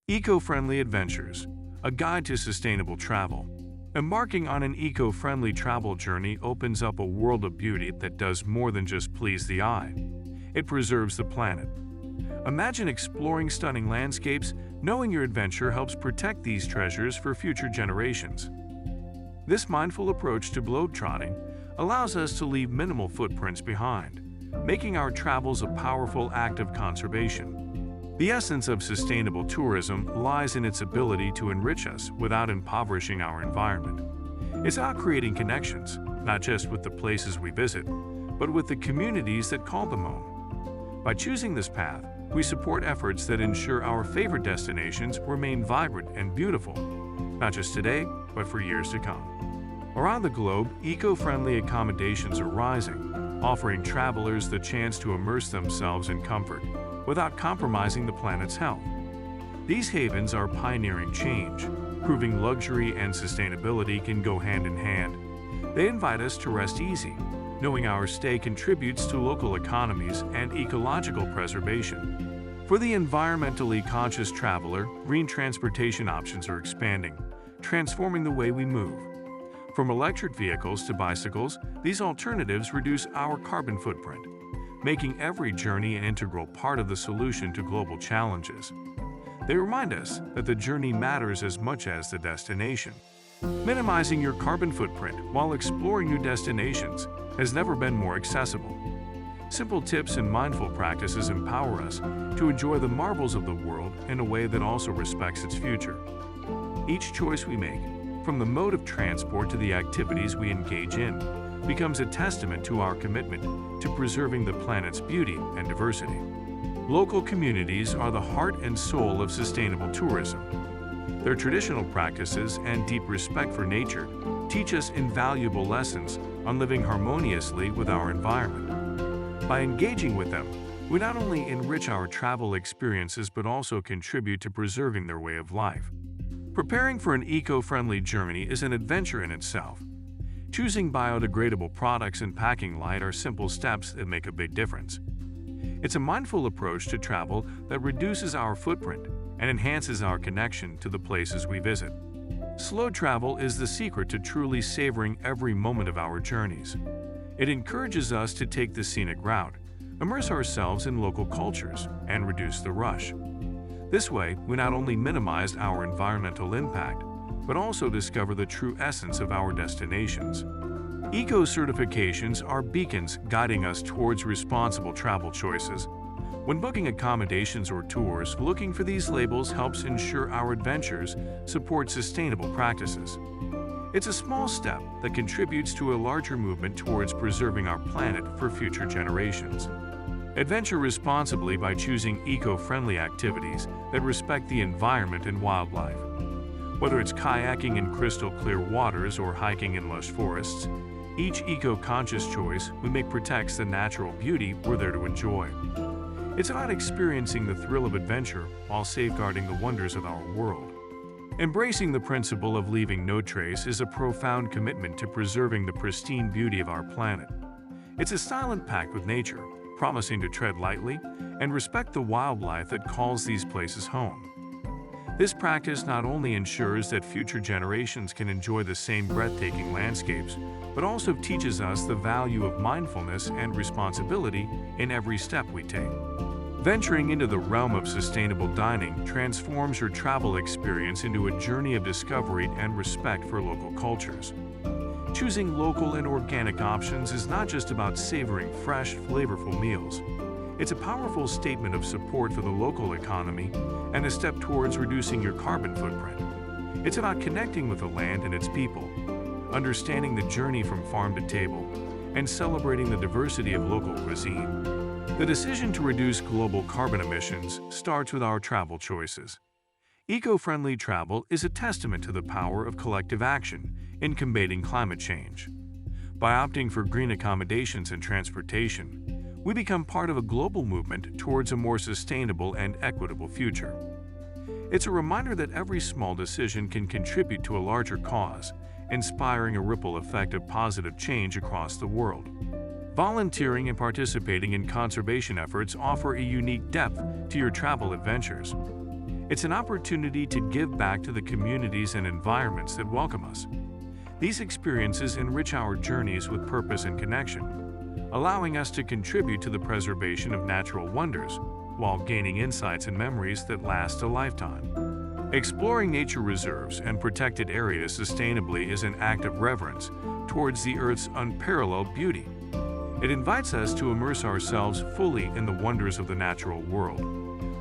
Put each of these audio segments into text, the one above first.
Eco-friendly adventures, a guide to sustainable travel. Embarking on an eco-friendly travel journey opens up a world of beauty that does more than just please the eye. It preserves the planet. Imagine exploring stunning landscapes, knowing your adventure helps protect these treasures for future generations. This mindful approach to globetrotting allows us to leave minimal footprints behind, making our travels a powerful act of conservation. The essence of sustainable tourism lies in its ability to enrich us without impoverishing our environment. It's about creating connections, not just with the places we visit, but with the communities that call them home. By choosing this path, we support efforts that ensure our favorite destinations remain vibrant and beautiful, not just today, but for years to come. Around the globe, eco-friendly accommodations are rising, offering travelers the chance to immerse themselves in comfort without compromising the planet's health. These havens are pioneering change, proving luxury and sustainability can go hand in hand. They invite us to rest easy, knowing our stay contributes to local economies and ecological preservation. For the environmentally conscious traveler, green transportation options are expanding, transforming the way we move. From electric vehicles to bicycles, these alternatives reduce our carbon footprint, making every journey an integral part of the solution to global challenges. They remind us that the journey matters as much as the destination. Minimizing your carbon footprint while exploring new destinations has never been more accessible. Simple tips and mindful practices empower us to enjoy the marvels of the world in a way that also respects its future. Each choice we make, from the mode of transport to the activities we engage in, becomes a testament to our commitment to preserving the planet's beauty and diversity. Local communities are the heart and soul of sustainable tourism. Their traditional practices and deep respect for nature teach us invaluable lessons on living harmoniously with our environment. By engaging with them, we not only enrich our travel experiences but also contribute to preserving their way of life. Preparing for an eco-friendly journey is an adventure in itself. Choosing biodegradable products and packing light are simple steps that make a big difference. It's a mindful approach to travel that reduces our footprint and enhances our connection to the places we visit. Slow travel is the secret to truly savoring every moment of our journeys. It encourages us to take the scenic route, immerse ourselves in local cultures, and reduce the rush. This way, we not only minimize our environmental impact, but also discover the true essence of our destinations. Eco-certifications are beacons guiding us towards responsible travel choices. When booking accommodations or tours, looking for these labels helps ensure our adventures support sustainable practices. It's a small step that contributes to a larger movement towards preserving our planet for future generations. Adventure responsibly by choosing eco-friendly activities that respect the environment and wildlife. Whether it's kayaking in crystal-clear waters or hiking in lush forests, each eco-conscious choice we make protects the natural beauty we're there to enjoy. It's about experiencing the thrill of adventure while safeguarding the wonders of our world. Embracing the principle of leaving no trace is a profound commitment to preserving the pristine beauty of our planet. It's a silent pact with nature, promising to tread lightly and respect the wildlife that calls these places home. This practice not only ensures that future generations can enjoy the same breathtaking landscapes, but also teaches us the value of mindfulness and responsibility in every step we take. Venturing into the realm of sustainable dining transforms your travel experience into a journey of discovery and respect for local cultures. Choosing local and organic options is not just about savoring fresh, flavorful meals. It's a powerful statement of support for the local economy and a step towards reducing your carbon footprint. It's about connecting with the land and its people, understanding the journey from farm to table, and celebrating the diversity of local cuisine. The decision to reduce global carbon emissions starts with our travel choices. Eco-friendly travel is a testament to the power of collective action in combating climate change. By opting for green accommodations and transportation, we become part of a global movement towards a more sustainable and equitable future. It's a reminder that every small decision can contribute to a larger cause, inspiring a ripple effect of positive change across the world. Volunteering and participating in conservation efforts offer a unique depth to your travel adventures. It's an opportunity to give back to the communities and environments that welcome us. These experiences enrich our journeys with purpose and connection, allowing us to contribute to the preservation of natural wonders while gaining insights and memories that last a lifetime. Exploring nature reserves and protected areas sustainably is an act of reverence towards the Earth's unparalleled beauty. It invites us to immerse ourselves fully in the wonders of the natural world,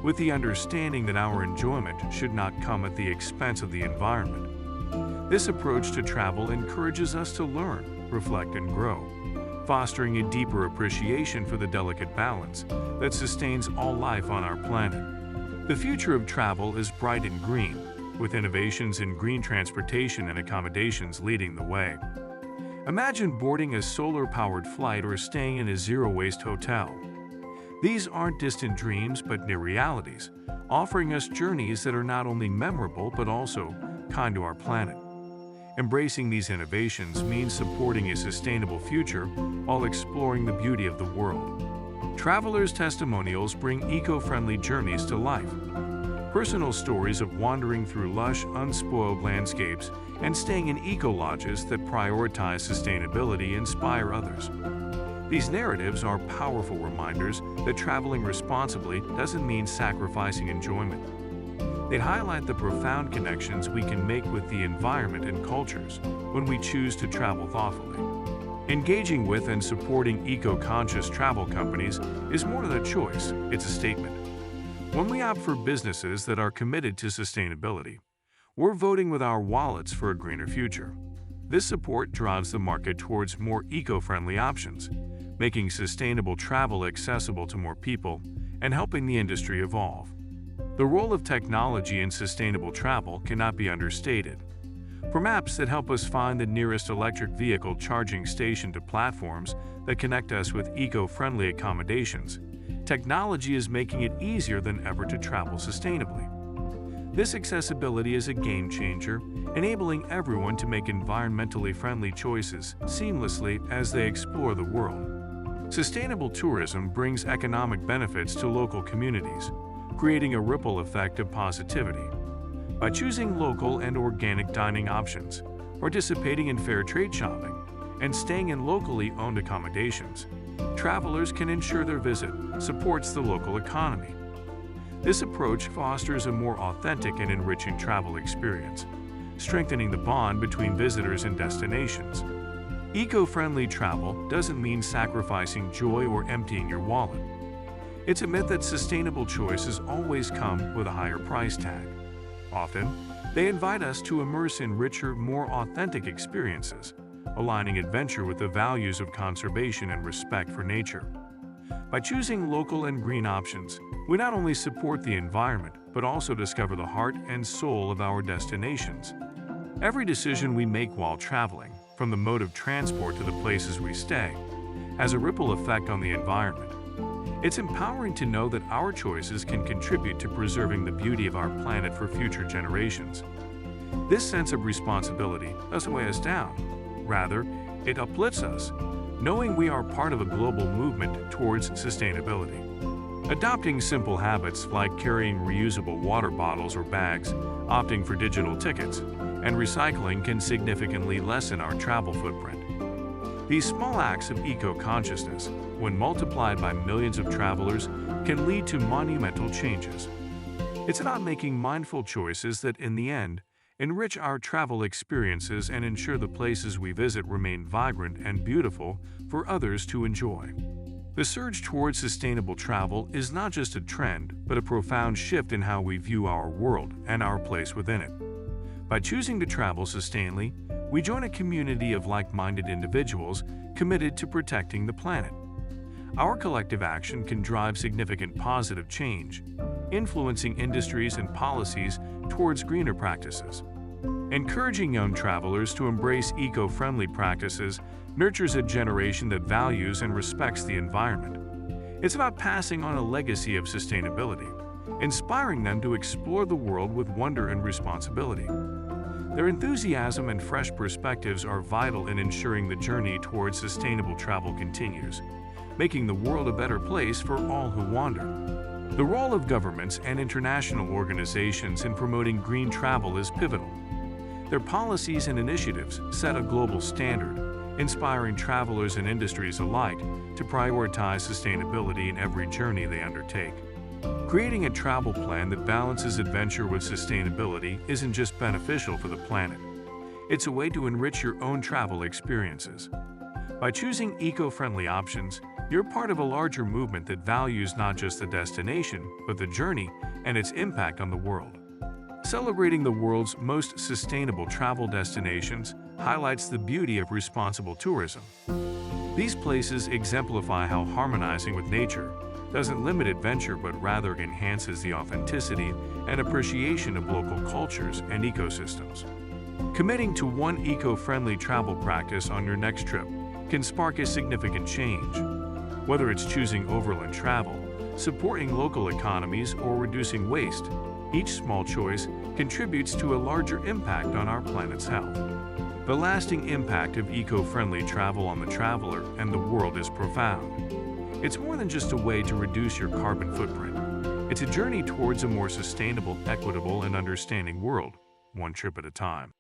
with the understanding that our enjoyment should not come at the expense of the environment. This approach to travel encourages us to learn, reflect, and grow, fostering a deeper appreciation for the delicate balance that sustains all life on our planet. The future of travel is bright and green, with innovations in green transportation and accommodations leading the way. Imagine boarding a solar-powered flight or staying in a zero-waste hotel. These aren't distant dreams but near realities, offering us journeys that are not only memorable but also kind to our planet. Embracing these innovations means supporting a sustainable future while exploring the beauty of the world. Travelers' testimonials bring eco-friendly journeys to life. Personal stories of wandering through lush, unspoiled landscapes and staying in eco-lodges that prioritize sustainability inspire others. These narratives are powerful reminders that traveling responsibly doesn't mean sacrificing enjoyment. They highlight the profound connections we can make with the environment and cultures when we choose to travel thoughtfully. Engaging with and supporting eco-conscious travel companies is more than a choice, it's a statement. When we opt for businesses that are committed to sustainability, we're voting with our wallets for a greener future. This support drives the market towards more eco-friendly options, making sustainable travel accessible to more people and helping the industry evolve. The role of technology in sustainable travel cannot be understated. From apps that help us find the nearest electric vehicle charging station to platforms that connect us with eco-friendly accommodations, technology is making it easier than ever to travel sustainably. This accessibility is a game changer, enabling everyone to make environmentally friendly choices seamlessly as they explore the world. Sustainable tourism brings economic benefits to local communities, creating a ripple effect of positivity. By choosing local and organic dining options, participating in fair trade shopping, and staying in locally owned accommodations, travelers can ensure their visit supports the local economy. This approach fosters a more authentic and enriching travel experience, strengthening the bond between visitors and destinations. Eco-friendly travel doesn't mean sacrificing joy or emptying your wallet. It's a myth that sustainable choices always come with a higher price tag. Often, they invite us to immerse in richer, more authentic experiences, aligning adventure with the values of conservation and respect for nature. By choosing local and green options, we not only support the environment, but also discover the heart and soul of our destinations. Every decision we make while traveling, from the mode of transport to the places we stay, has a ripple effect on the environment. It's empowering to know that our choices can contribute to preserving the beauty of our planet for future generations. This sense of responsibility doesn't weigh us down. Rather, it uplifts us, knowing we are part of a global movement towards sustainability. Adopting simple habits like carrying reusable water bottles or bags, opting for digital tickets, and recycling can significantly lessen our travel footprint. These small acts of eco-consciousness, when multiplied by millions of travelers, can lead to monumental changes. It's about making mindful choices that, in the end, enrich our travel experiences and ensure the places we visit remain vibrant and beautiful for others to enjoy. The surge towards sustainable travel is not just a trend, but a profound shift in how we view our world and our place within it. By choosing to travel sustainably, we join a community of like-minded individuals committed to protecting the planet. Our collective action can drive significant positive change, influencing industries and policies towards greener practices. Encouraging young travelers to embrace eco-friendly practices nurtures a generation that values and respects the environment. It's about passing on a legacy of sustainability, inspiring them to explore the world with wonder and responsibility. Their enthusiasm and fresh perspectives are vital in ensuring the journey towards sustainable travel continues, making the world a better place for all who wander. The role of governments and international organizations in promoting green travel is pivotal. Their policies and initiatives set a global standard, inspiring travelers and industries alike to prioritize sustainability in every journey they undertake. Creating a travel plan that balances adventure with sustainability isn't just beneficial for the planet. It's a way to enrich your own travel experiences. By choosing eco-friendly options, you're part of a larger movement that values not just the destination, but the journey and its impact on the world. Celebrating the world's most sustainable travel destinations highlights the beauty of responsible tourism. These places exemplify how harmonizing with nature doesn't limit adventure but rather enhances the authenticity and appreciation of local cultures and ecosystems. Committing to one eco-friendly travel practice on your next trip can spark a significant change. Whether it's choosing overland travel, supporting local economies, or reducing waste, each small choice contributes to a larger impact on our planet's health. The lasting impact of eco-friendly travel on the traveler and the world is profound. It's more than just a way to reduce your carbon footprint. It's a journey towards a more sustainable, equitable, and understanding world, one trip at a time.